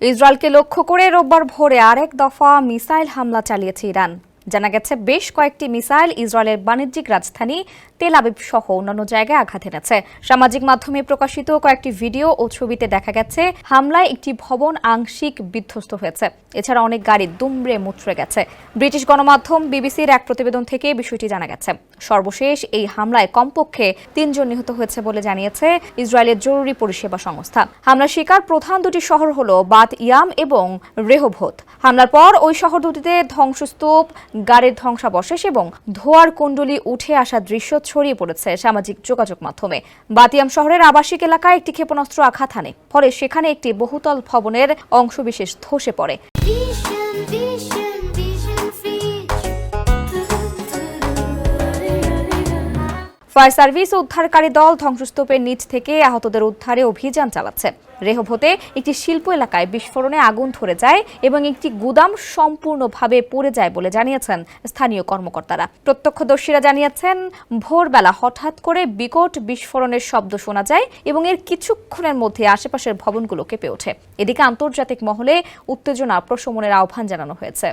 ইসরায়েলকে লক্ষ্য করে রোববার ভোরে আরেক দফা মিসাইল হামলা চালিয়েছে ইরান। জানা গেছে বেশ কয়েকটি মিসাইল ইসরায়েলের বাণিজ্যিক রাজধানী তেল আবিব সহ অন্যান্য জায়গায় আঘাত এনেছে। সামাজিক মাধ্যমে প্রকাশিত কয়েকটি ভিডিও ও ছবিতে দেখা গেছে হামলায় একটি ভবন আংশিক বিধ্বস্ত হয়েছে। এছাড়া অনেক গাড়ি দুমড়ে মুচড়ে গেছে। ব্রিটিশ গণমাধ্যম বিবিসির এক প্রতিবেদন থেকে বিষয়টি জানা গেছে। সর্বশেষ এই হামলায় কমপক্ষে ৩ জন নিহত হয়েছে বলে জানিয়েছে ইসরায়েলের জরুরি পরিষেবা সংস্থা। হামলার শিকার প্রধান দুটি শহর হল বাত ইয়াম এবং রেহোভোত। হামলার পর ওই শহর দুটিতে ধ্বংসস্তূপ, গাড়ির ধ্বংসাবশেষ এবং ধোঁয়ার কুণ্ডলী উঠে আসা দৃশ্য ছড়িয়ে পড়েছে সামাজিক যোগাযোগ মাধ্যমে। বাতিয়াম শহরের আবাসিক এলাকায় একটি ক্ষেপণাস্ত্র আঘাত হানে, ফলে সেখানে একটি বহুতল ভবনের অংশবিশেষ ধসে পড়ে। ফায়ার সার্ভিস ও উদ্ধারকারী দল ধ্বংসস্তূপের নিচ থেকে আহতদের উদ্ধারে অভিযান চালাচ্ছে। রেহোভোতে একটি শিল্প এলাকায় বিস্ফোরণে আগুন ধরে যায় এবং একটি গুদাম সম্পূর্ণভাবে পুড়ে যায় বলে জানিয়েছেন স্থানীয় কর্মকর্তারা। প্রত্যক্ষদর্শীরা জানিয়েছেন ভোরবেলা হঠাৎ করে বিকট বিস্ফোরণের শব্দ শোনা যায় এবং এর কিছুক্ষণের মধ্যে আশেপাশের ভবনগুলো কেঁপে ওঠে। এদিকে আন্তর্জাতিক মহলে উত্তেজনা প্রশমনের আহ্বান জানানো হয়েছে।